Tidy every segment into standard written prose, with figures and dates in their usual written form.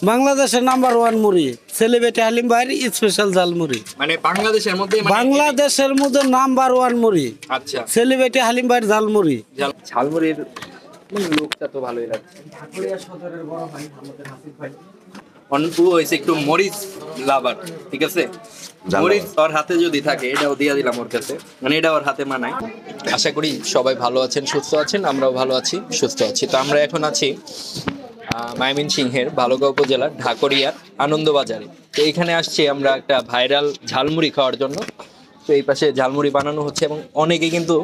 বাংলাদেশের number one মুড়ি celebrity Halim ভাইয়ের স্পেশাল ঝাল মুড়ি। মানে বাংলাদেশের মধ্যে বাংলাদেশের মধ্যে নাম্বার ওয়ান মুড়ি আচ্ছা সেলিব্রিটি হালিম ভাইয়ের ঝাল মুড়ি। ঝালমুড়ির লোকটা তো ভালোই লাগছে। অনপু হয়েছে একটু মরিচ লাভার, ঠিক আছে? মরিচ ওর হাতে যদি থাকে এটাও দিয়ে দিলাম ওর কাছে, মানে এটা ওর হাতে মানায়। আশা করি সবাই ভালো আছেন, সুস্থ আছেন, আমরাও ভালো আছি, সুস্থ আছি। তো আমরা এখন আছি ময়মনসিংহের ভালুকা উপজেলার ঢাকুরিয়ার আনন্দবাজারে। তো এইখানে আসছি আমরা একটা ভাইরাল ঝালমুড়ি খাওয়ার জন্য। তো এই পাশে ঝালমুড়ি বানানো হচ্ছে এবং অনেকে কিন্তু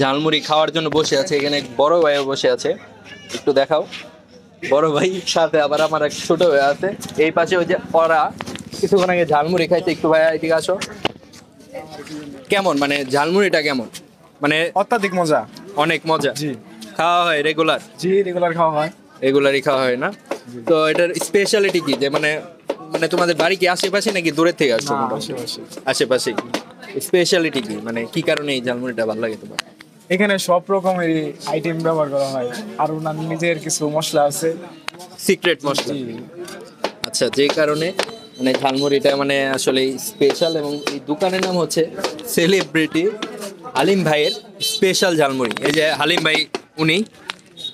ঝালমুড়ি খাওয়ার জন্য বসে আছে। এখানে এক বড় ভাইও বসে আছে, একটু দেখাও। বড় ভাই সাথে আবার আমার এক ছোট ভাই আছে। এই পাশে ওই যে ওরা কিছুক্ষণ আগে ঝালমুড়ি খাইতে, একটু ভাইয়া এদিকে আসো। কেমন মানে ঝালমুড়িটা কেমন? মানে অত্যাধিক মজা। অনেক মজা। জি খাওয়া হয় রেগুলার? জি রেগুলার খাওয়া হয়। রেগুলারই খাওয়া হয় না? তো এটার স্পেশালিটি কি, যে মানে মানে তোমাদের বাড়ি কি আশেপাশে নাকি দূরের থেকে আসছো? আশেপাশে। আশেপাশে। স্পেশালিটি কি, মানে কি কারণে এই ঝালমুড়িটা ভালো লাগে তোমার? এখানে সব রকমের আইটেম ব্যবহার করা হয়, আর ওনার নিজের কিছু মশলা আছে, সিক্রেট মশলা। আচ্ছা, যে কারণে মানে ঝালমুড়িটা মানে আসলে স্পেশাল। এবং এই দোকানের নাম হচ্ছে সেলিব্রিটি হালিম ভাইয়ের স্পেশাল ঝালমুড়ি। এই যে হালিম ভাই উনি।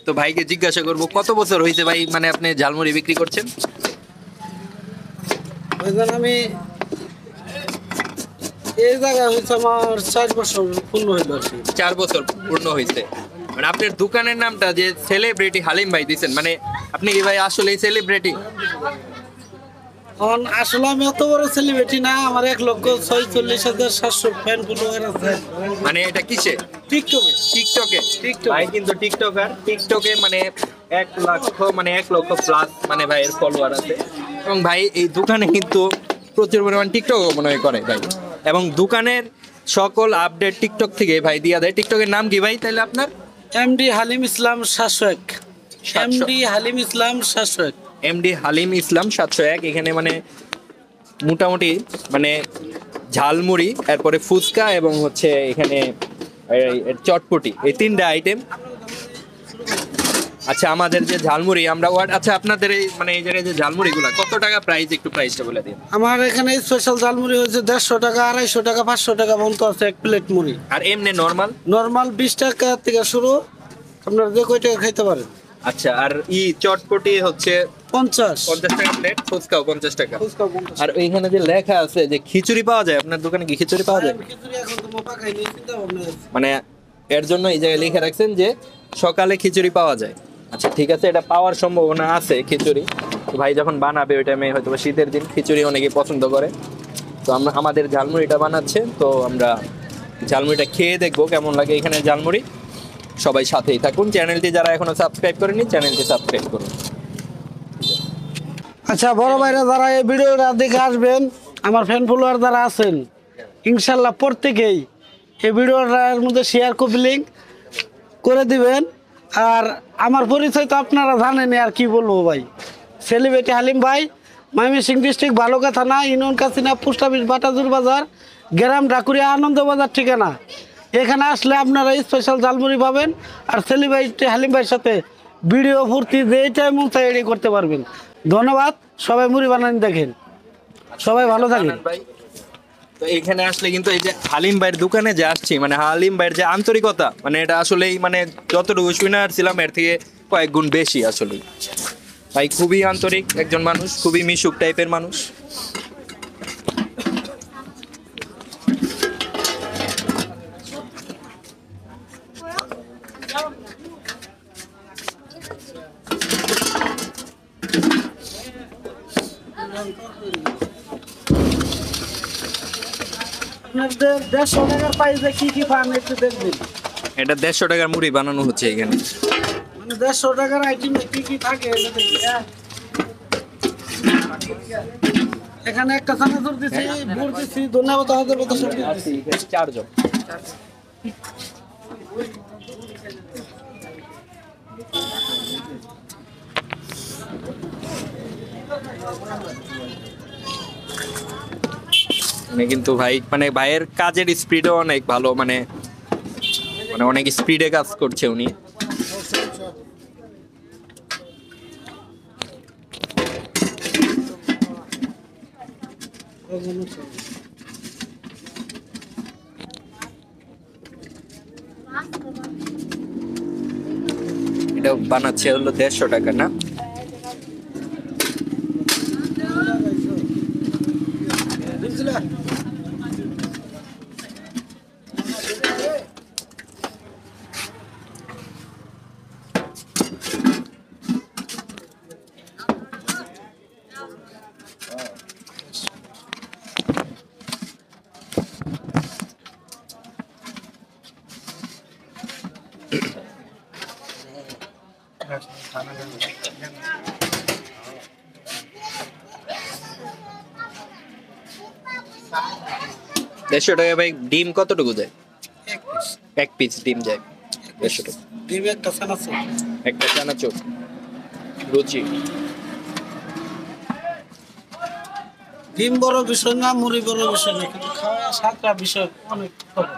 তো ভাইকে জিজ্ঞাসা করবো কত বছর হয়েছে ভাই মানে আপনি ঝালমুড়ি বিক্রি করছেন? আমি এই জায়গায় হচ্ছে আমার 4 বছর পূর্ণ হইল আর কি। 4 বছর পূর্ণ হয়েছে। মানে আপনার দোকানের নামটা যে সেলিব্রিটি হালিম ভাই দিচ্ছেন, মানে আপনি কি ভাই আসলেই সেলিব্রিটি? এখন আসলে আমি অত বড় সেলিব্রিটি না, আমার 1,46,700 ফ্যান ফলোয়ার আছে। মানে এটা কিসে? টিকটকে। টিকটকে। টিকটক। ভাই কিন্তু টিকটকার। টিকটকে মানে 1 লক্ষ মানে 1 লক্ষ প্লাস মানে ভাইয়ের ফলোয়ার আছে। এবং ভাই এই দোকানে কিন্তু প্রচুর পরিমাণ টিকটক মনে হয় করে ভাই। এবং দোকানের সকল আপডেট টিকটক থেকে ভাই দিয়া দেয়। টিকটকের নাম কি ভাই তাহলে আপনার? এমডি হালিম ইসলাম 701। এমডি হালিম ইসলাম 701। এমডি হালিম ইসলাম 701। এখানে মানে মোটামুটি মানে ঝালমুড়ি, এরপরে ফুচকা এবং হচ্ছে এখানে চটপটি, এই 3টা আইটেম। আচ্ছা, আমাদের যে ঝালমুড়ি আমরা আচ্ছা আপনাদের এই মানে এই জায়গায় যে ঝালমুড়িগুলো কত টাকা প্রাইস, একটু প্রাইসটা বলে দিন। আমার এখানে স্পেশাল ঝালমুড়ি হচ্ছে 150 টাকা, 250 টাকা, 500 টাকা পর্যন্ত আছে এক প্লেট মুড়ি। আর এমনি নরমাল? নরমাল 20 টাকা থেকে শুরু, আপনারা যে কয় টাকা খাইতে পারেন। আচ্ছা, আর চটপটি হচ্ছে 50 টাকা প্লেট, ফুচকাও 50 টাকা। আর এইখানে যে লেখা আছে যে খিচুড়ি পাওয়া যায়, আপনার দোকানে কি খিচুড়ি পাওয়া যায়? মানে এর জন্য এই জায়গায় লিখে রাখছেন যে সকালে খিচুড়ি পাওয়া যায়। আচ্ছা ঠিক আছে, এটা পাওয়ার সম্ভাবনা আছে খিচুড়ি। তো ভাই যখন বানাবে ওই টাইমে হয়তো শীতের দিন খিচুড়ি অনেকে পছন্দ করে। তো আমরা আমাদের ঝালমুড়িটা বানাচ্ছে, তো আমরা ঝালমুড়িটা খেয়ে দেখবো কেমন লাগে এখানে ঝালমুড়ি। সবাই সাথেই থাকুন। চ্যানেলটি যারা এখনো সাবস্ক্রাইব করেনি চ্যানেলটি সাবস্ক্রাইব করুন। আচ্ছা বড় ভাইরা যারা এই ভিডিওটা দেখে আসবেন, আমার ফ্যান ফলোয়ার যারা আছেন, ইনশাল্লাহ প্রত্যেকেই এই ভিডিওটার মধ্যে শেয়ার কপি লিঙ্ক করে দিবেন। আর আমার পরিচয় তো আপনারা জানেনই, আর কি বলবো ভাই। সেলিব্রিটি হালিম ভাই, ময়মনসিংহ ডিস্ট্রিক্ট ভালুকা থানা, ইউনিয়ন কাছিনা, পোস্ট অফিস, বাটাজুর বাজার, গ্রাম ঢাকুরিয়া, আনন্দবাজার ঠিকানা। এখানে আসলে আপনারা স্পেশাল ঝালমুড়ি পাবেন। আর সেলিব্রিটি হালিম ভাইয়ের সাথে ভিডিও ফুর্তি যেই টাইম এডি করতে পারবেন। ধন্যবাদ। সবাই মুড়ি বানান দেখেন, সবাই ভালো থাকেন। তো এখানে আসলে কিন্তু এই যে হালিম ভাইয়ের দোকানে যে আসছি, মানে হালিম ভাইয়ের যে আন্তরিকতা, মানে এটা আসলেই মানে যতটুকু শুনে আসছিলাম এর থেকে কয়েক গুণ বেশি। আসলেই ভাই খুবই আন্তরিক একজন মানুষ, খুবই মিশুক টাইপের মানুষ। আপনাদের 150 টাকার পাইছে কি কি পান একটু দেখবেন। এটা 150 টাকার মুড়ি বানানো হচ্ছে এখানে। মানে 150 টাকার আইটেমে কি কি থাকে এটা দেখি। এখানে একটা চানাচুর দিছি, গুড় দিছি, ধন্যবাদ, হাজার কথা সব দিছি। 4 জন। মানে কিন্তু ভাই মানে ভাইয়ের কাজের স্পিডও অনেক ভালো, মানে মানে অনেক স্পিডে কাজ করছে উনি। এটা বানাচ্ছে হলো 150 টাকা না? দেড়শো টাকা ভাই। ডিম কতটুকু যায়? এক পিস ডিম যায় 150 টাকা। ডিম একটা চানাচুর। একটা চানাচুর রুচি। ডিম বড় বিষয় না, মুড়ি বড় বিষয় না, কিন্তু খাওয়া সাতটা বিষয় অনেক বড়।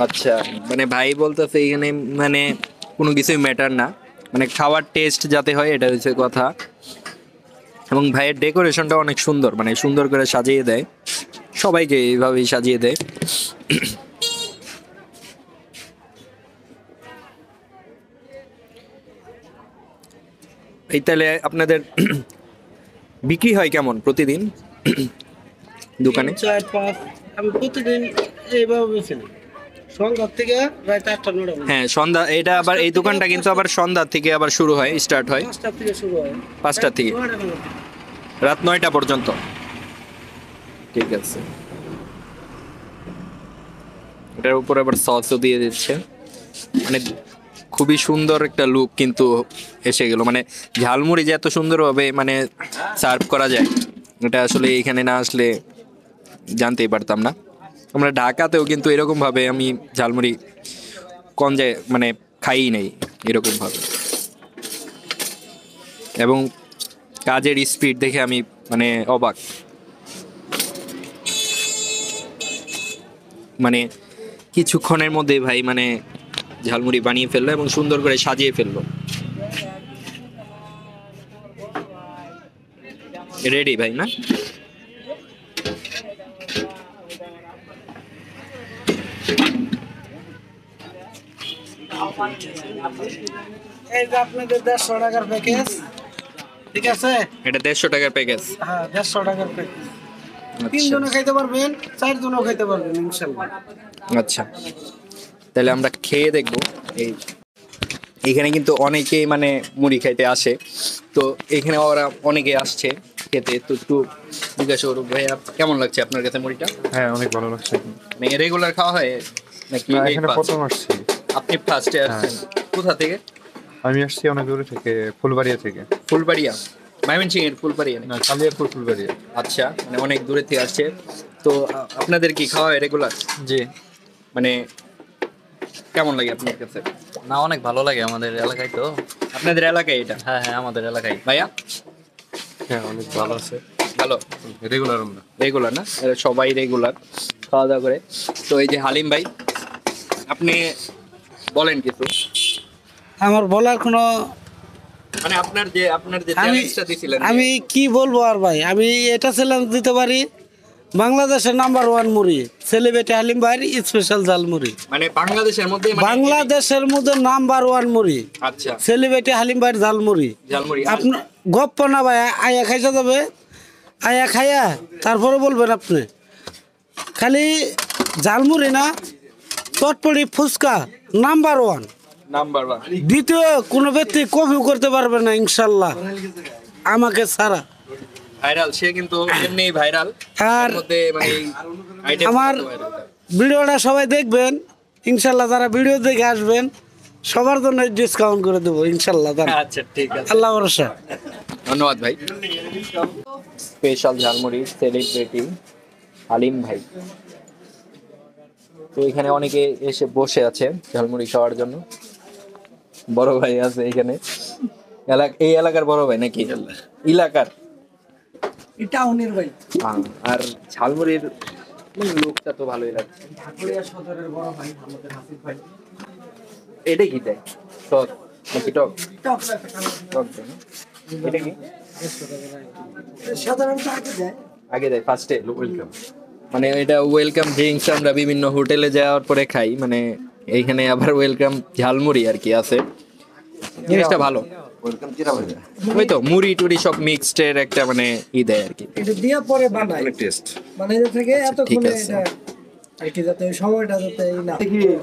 আচ্ছা, মানে ভাই বলতেছে এখানে মানে কোনো কিছুই ম্যাটার না, মানে খাওয়ার টেস্ট যাতে হয় এটা হচ্ছে কথা। এবং ভাইয়ের ডেকোরেশনটা অনেক সুন্দর, মানে সুন্দর করে সাজিয়ে দেয়, সবাইকে এইভাবেই সাজিয়ে দেয়। এই তাহলে আপনাদের বিক্রি হয় কেমন প্রতিদিন দোকানে? 4-5 আমি প্রতিদিন এইভাবে বেশি না, সন্ধ্যার থেকে রাত 8-9টা পর্যন্ত। হ্যাঁ, সন্ধ্যা। এটা আবার এই দোকানটা কিন্তু আবার সন্ধ্যা থেকে আবার শুরু হয়, স্টার্ট হয় 5টা থেকে শুরু হয়, 5টা থেকে 9টা পর্যন্ত। রাত 9টা পর্যন্ত। ঠিক আছে। এটার উপর আবার সসও দিয়ে দিচ্ছে, মানে খুবই সুন্দর একটা লুক কিন্তু এসে গেল। মানে ঝালমুড়ি যে এত সুন্দরভাবে মানে সার্ভ করা যায়, এটা আসলে এখানে না আসলে জানতেই পারতাম না। আমরা ঢাকাতেও কিন্তু এরকম ভাবে আমি ঝালমুড়ি কোন যায় মানে খাই নাই এরকম ভাবে। এবং কাজের স্পিড দেখে আমি মানে অবাক, মানে কিছুক্ষণের মধ্যে ভাই মানে ঝালমুড়ি বানিয়ে ফেললো এবং সুন্দর করে সাজিয়ে ফেললো। রেডি ভাই না? এই যে আপনাদের 150 টাকার প্যাকেজ, ঠিক আছে? এটা 150 টাকার প্যাকেজ। হ্যাঁ, 150 টাকার প্যাকেজ। 3 জনে খাইতে পারবেন, 4 জনও খাইতে পারবেন ইনশাআল্লাহ। আচ্ছা, তাহলে আমরা খেয়ে দেখবো। এইখানে কিন্তু অনেকেই মানে মুড়ি খাইতে আসে, তো এখানে ওরা অনেকে আসছে খেতে। তো একটু জিজ্ঞাসা করবো, ভাইয়া কেমন লাগছে আপনার কাছে মুড়িটা? হ্যাঁ, অনেক ভালো লাগছে। মানে রেগুলার খাওয়া হয় নাকি এই এখানে first? প্রথম আসছি। আপনি ফার্স্টে আসছেন কোথা থেকে? আমি আসছি অনেক দূরে থেকে, ফুলবাড়িয়া থেকে। ফুলবাড়িয়া, ময়মনসিংহ এর ফুলবাড়িয়া না, নাকি? কালিয়ারপুর ফুলবাড়িয়া। আচ্ছা, মানে অনেক দূরে থেকে আসছে। তো আপনাদের কি খাওয়া হয় রেগুলার? জি, মানে কেমন লাগে আপনার কাছে? না অনেক ভালো লাগে আমাদের এলাকায় তো। আপনাদের এলাকায় এটা? হ্যাঁ হ্যাঁ, আমাদের এলাকায়। ভাইয়া হ্যাঁ, অনেক ভালো আছে। ভালো, রেগুলার আমরা। রেগুলার না? এরা সবাই রেগুলার খাওয়া দাওয়া করে। তো এই যে হালিম ভাই, আপনি বলেন কিছু। আমার বলার কোনো, মানে আপনার যে আমি চ্যালেঞ্জটা দিছিলেন, আমি কি বলবো আর ভাই, আমি এটা চ্যালেঞ্জ দিতে পারি, বাংলাদেশের নাম্বার 1 মুড়ি সেলিব্রিটি হালিম ভাইয়ের স্পেশাল জাল মুড়ি। মানে বাংলাদেশের মধ্যে মানে বাংলাদেশের মধ্যে নাম্বার 1 মুড়ি আচ্ছা, সেলিব্রিটি হালিম ভাইয়ের জাল মুড়ি। ঝালমুড়ি। আপনার গপ্প না ভাই, আয়া খাইতে যাবে, আয়া খাইয়া তারপরে বলবেন আপনি। খালি ঝালমুড়ি না, চটপটি ফুচকা নাম্বার 1। নাম্বার 1। দ্বিতীয় কোনো ব্যক্তি কপিও করতে পারবে না ইনশাল্লাহ আমাকে ছাড়া। ভাইরাল, সে কিন্তু এমনি ভাইরাল। আর এর মধ্যে মানে আইটেম আমার ভিডিওটা সবাই দেখবেন ইনশাল্লাহ, যারা ভিডিও দেখে আসবেন সবার জন্য ডিসকাউন্ট করে দেবো ইনশাল্লাহ। আচ্ছা, ঠিক আছে, আল্লাহ ভরসা। ধন্যবাদ ভাই। স্পেশাল ঝালমুড়ি সেলিব্রিটি হালিম ভাই। তো এখানে অনেকে এসে বসে আছে ঝালমুড়ি খাওয়ার জন্য। বড় ভাই আছে এখানে, এই এলাকার বড় ভাই নাকি? এলাকার টাউনের ভাই, আর ঝালমুড়ির লোকটা তো ভালোই লাগছে। ঢাকুরিয়া সদরের বড় ভাই আমাদের হাসিফ ভাই। এটা কি দেয়? সস নাকি টক? টক টক দেয় না? এটা কি? সাধারণত আগে দেয়, আগে দেয় ফার্স্টে মানে এটা ওয়েলকাম ড্রিঙ্কস আমরা বিভিন্ন হোটেলে যাওয়ার পরে খাই, মানে এইখানে আবার ওয়েলকাম ঝালমুড়ি আর কি আছে, জিনিসটা ভালো। ওই তো মুড়ি টুড়ি সব মিক্সড এর একটা মানে ই দেয় আর কি। এটা দিয়ে পরে বানাই টেস্ট বানাইতে থেকে ঠিক এতক্ষণে আছে। এটা আর কি যাতে ওই সময়টা যাতে ই না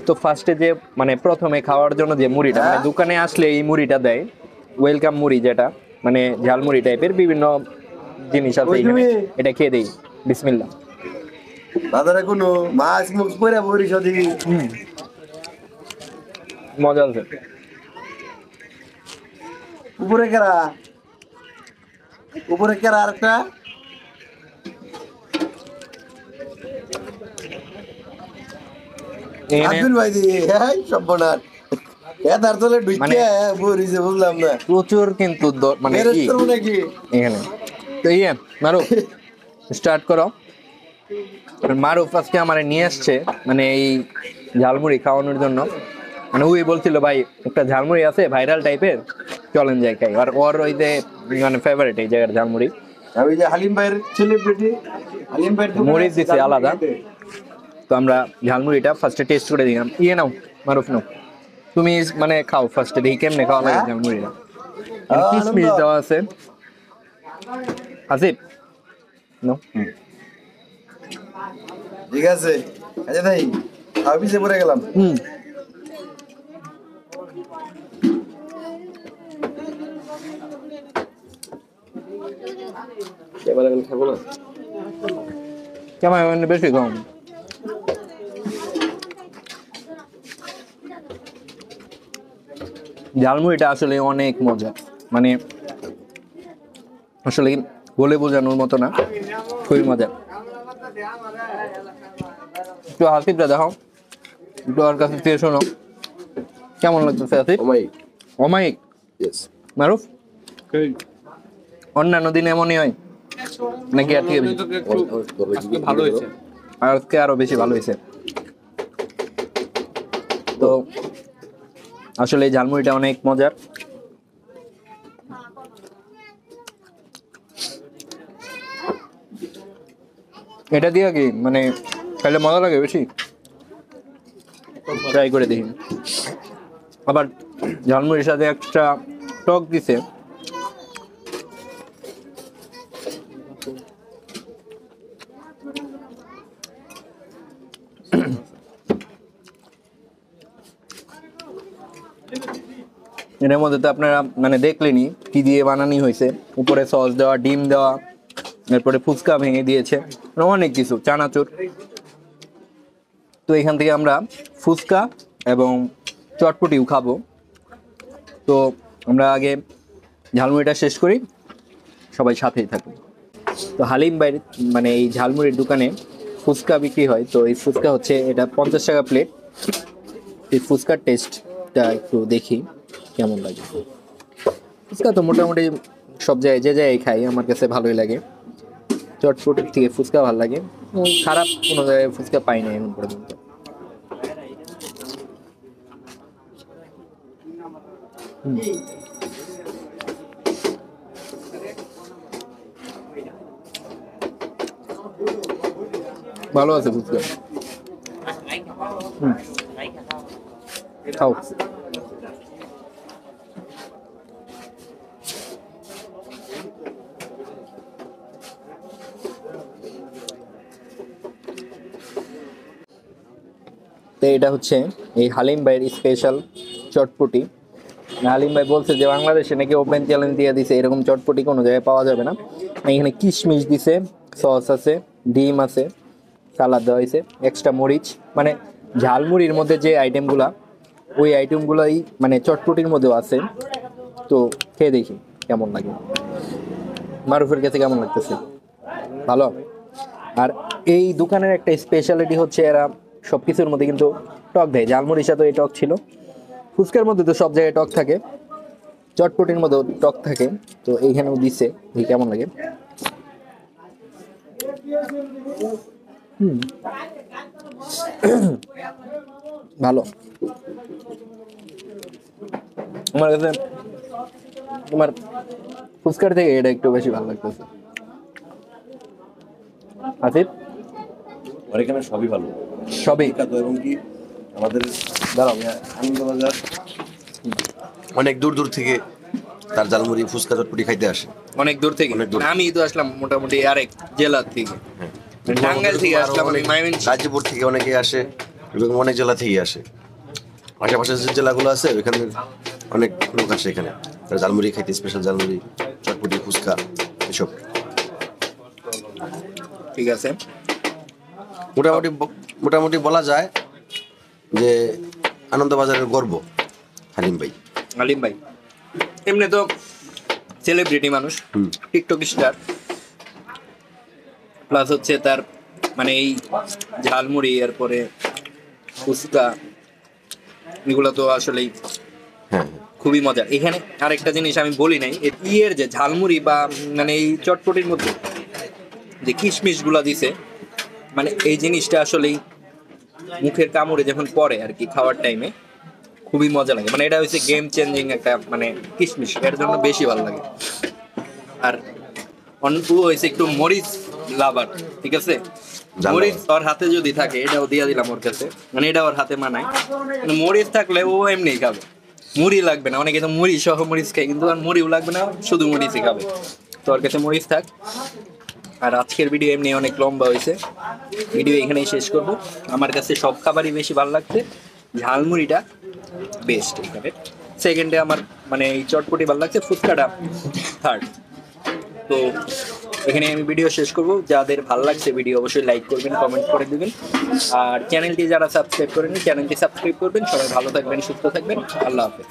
তো ফার্স্টে যে মানে প্রথমে খাওয়ার জন্য যে মুড়িটা মানে দোকানে আসলে এই মুড়িটা দেয়, ওয়েলকাম মুড়ি যেটা মানে ঝালমুড়ি টাইপের বিভিন্ন জিনিস আছে এখানে, এটা খেয়ে দেই। বিসমিল্লাহ। বাজারে কোনো মাছ মুখ পরে বরি সদি মজা আছে। উপরে কেরা আরেকটা এখানে আব্দুল ভাই দি হ্যাঁ সব বনার তার তলে মানে- ঢুকিয়ে বরিছে বুঝলাম না প্রচুর কিন্তু মানে ম্যারেজ কি করবো নাকি এখানে। তো ইয়ে মারুফ স্টার্ট করো। মারুফ আজকে আমার নিয়ে আসছে মানে এই ঝালমুড়ি খাওয়ানোর জন্য, মানে ওই বলছিল ভাই একটা ঝালমুড়ি আছে ভাইরাল টাইপের, চলেন যাই খাই। আর ওর ওই যে মানে ফেভারিট এই জায়গার ঝালমুড়ি। আমি যে হালিম ভাইয়ের সেলিব্রিটি হালিম ভাইয়ের দোকানে মরিচ দিছে আলাদা। তো আমরা ঝালমুড়িটা ফার্স্টে টেস্ট করে দিলাম। ইয়ে নাও মারুফ নাও, তুমি মানে খাও ফার্স্টে, দেখি কেমনে খাওয়া লাগে ঝালমুড়িটা। কিশমিশ দেওয়া আছে। আসিফ নো ঠিক আছে আচ্ছা ভাই অফিসে পড়ে গেলাম হুম এবারে খাবো না কেমন মানে বেশি কম। ঝালমুড়িটা আসলে অনেক মজা, মানে আসলে বলে বোঝানোর মতো না, খুবই মজা। একটু হাসিবটা দেখো, একটু ওর কাছে থেকে শোনো কেমন লাগতেছে হাসিব। অমায়িক অমায়িক ইয়েস মারুফ অন্যান্য দিন এমনই হয় নাকি আর থেকে বেশি? ভালো হয়েছে। আর আজকে আরো বেশি ভালো হয়েছে। তো আসলে এই ঝালমুড়িটা অনেক মজার। এটা দিয়ে কি মানে খাইলে মজা লাগে বেশি, ট্রাই করে দেখি। আবার ঝালমুড়ির সাথে একটা টক দিছে, এর মধ্যে তো আপনারা মানে দেখলেনই কি দিয়ে বানানি হয়েছে, উপরে সস দেওয়া, ডিম দেওয়া, এরপরে ফুচকা ভেঙে দিয়েছে, মানে অনেক কিছু, চানাচুর। তো এখান থেকে আমরা ফুচকা এবং চটপটিও খাবো। তো আমরা আগে ঝালমুড়িটা শেষ করি, সবাই সাথেই থাকুন। তো হালিম ভাইয়ের মানে এই ঝালমুড়ির দোকানে ফুচকা বিক্রি হয়। তো এই ফুচকা হচ্ছে এটা 50 টাকা প্লেট। এই ফুচকার টেস্টটা একটু দেখি কেমন লাগে। ফুচকা তো মোটামুটি সব জায়গায় যে জায়গায় খাই আমার কাছে ভালোই লাগে, চটপটির থেকে ফুচকা ভালো লাগে। খারাপ কোনো জায়গায় ফুচকা পাই না এখন পর্যন্ত। ভালো আছে ফুচকা। খাও। তো এটা হচ্ছে এই হালিম ভাইয়ের স্পেশাল চটপটি। হালিম ভাই বলছে যে বাংলাদেশে নাকি ওপেন চ্যালেঞ্জ দিয়ে দিছে, এরকম চটপটি কোনো জায়গায় পাওয়া যাবে না। এখানে কিশমিশ দিছে, সস আছে, ডিম আছে, সালাদ দেওয়া হয়েছে, এক্সট্রা মরিচ, মানে ঝালমুড়ির মধ্যে যে আইটেমগুলা ওই আইটেমগুলাই মানে চটপটির মধ্যেও আছে। তো খেয়ে দেখি কেমন লাগে। মারুফের কাছে কেমন লাগতেছে? ভালো। আর এই দোকানের একটা স্পেশালিটি হচ্ছে এরা সব কিছুর মধ্যে কিন্তু টক দেয়। ঝালমুড়ির সাথে এই টক ছিল, ফুচকার মধ্যে তো সব জায়গায় টক থাকে, চটপটির মধ্যেও টক থাকে। তো এইখানেও দিচ্ছে, দেখি কেমন লাগে। ভালো। আমার কাছে তোমার ফুচকার থেকে এটা একটু বেশি ভালো লাগতেছে। আসিফ আর এখানে সবই ভালো সবই বিখ্যাত এবং কি আমাদের আনন্দবাজার অনেক দূর দূর থেকে তার ঝালমুড়ি ফুচকা চটপটি খাইতে আসে। অনেক দূর থেকে। অনেক দূর। আমি তো আসলাম মোটামুটি আরেক জেলা থেকে, টাঙ্গাইল থেকে আসলাম, আমি ময়মনসিংহ। গাজীপুর থেকে অনেকে আসে এবং অনেক জেলা থেকে আসে। আশেপাশে যে জেলাগুলো আছে ওইখানে অনেক লোক আসে এখানে তার ঝালমুড়ি খাইতে, স্পেশাল ঝালমুড়ি চটপটি ফুচকা এসব। ঠিক আছে, মোটামুটি বলা যায় যে আনন্দবাজারের গর্ব হালিম ভাই। আলিম ভাই এমনি তো সেলিব্রিটি মানুষ, টিকটক স্টার, প্লাস হচ্ছে তার মানে এই ঝালমুড়ি এরপরে ফুচকা এগুলো তো আসলেই হ্যাঁ খুবই মজা। এখানে আরেকটা জিনিস আমি বলি নাই, ইয়ের যে ঝালমুড়ি বা মানে এই চটপটির মধ্যে যে কিশমিশ গুলা দিছে, মানে এই জিনিসটা আসলেই মুখের কামড়ে যখন পড়ে আর কি খাওয়ার টাইমে খুবই মজা লাগে। মানে এটা হচ্ছে গেম চেঞ্জিং একটা মানে কিশমিশ, এর জন্য বেশি ভালো লাগে। আর অনপু হয়েছে একটু মরিচ লাভার, ঠিক আছে, মরিচ ওর হাতে যদি থাকে এটাও দিয়ে দিলাম ওর কাছে, মানে এটা ওর হাতে মানায়। মানে মরিচ থাকলে ও এমনি খাবে, মুড়ি লাগবে না। অনেকে তো মুড়ি সহ মরিচ খায়, কিন্তু আর মুড়িও লাগবে না, শুধু মরিচই খাবে। তো ওর কাছে মরিচ থাক। আর আজকের ভিডিও এমনি অনেক লম্বা হয়েছে, ভিডিও এখানেই শেষ করব। আমার কাছে সব খাবারই বেশি ভালো লাগছে, ঝালমুড়িটা বেস্ট এখানে, সেকেন্ডে আমার মানে এই চটপটি ভালো লাগছে, ফুচকাটা থার্ড। তো এখানে আমি ভিডিও শেষ করব। যাদের ভালো লাগছে ভিডিও অবশ্যই লাইক করবেন, কমেন্ট করে দিবেন, আর চ্যানেলটি যারা সাবস্ক্রাইব করেন চ্যানেলটি সাবস্ক্রাইব করবেন। সবাই ভালো থাকবেন, সুস্থ থাকবেন, আল্লাহ হাফেজ।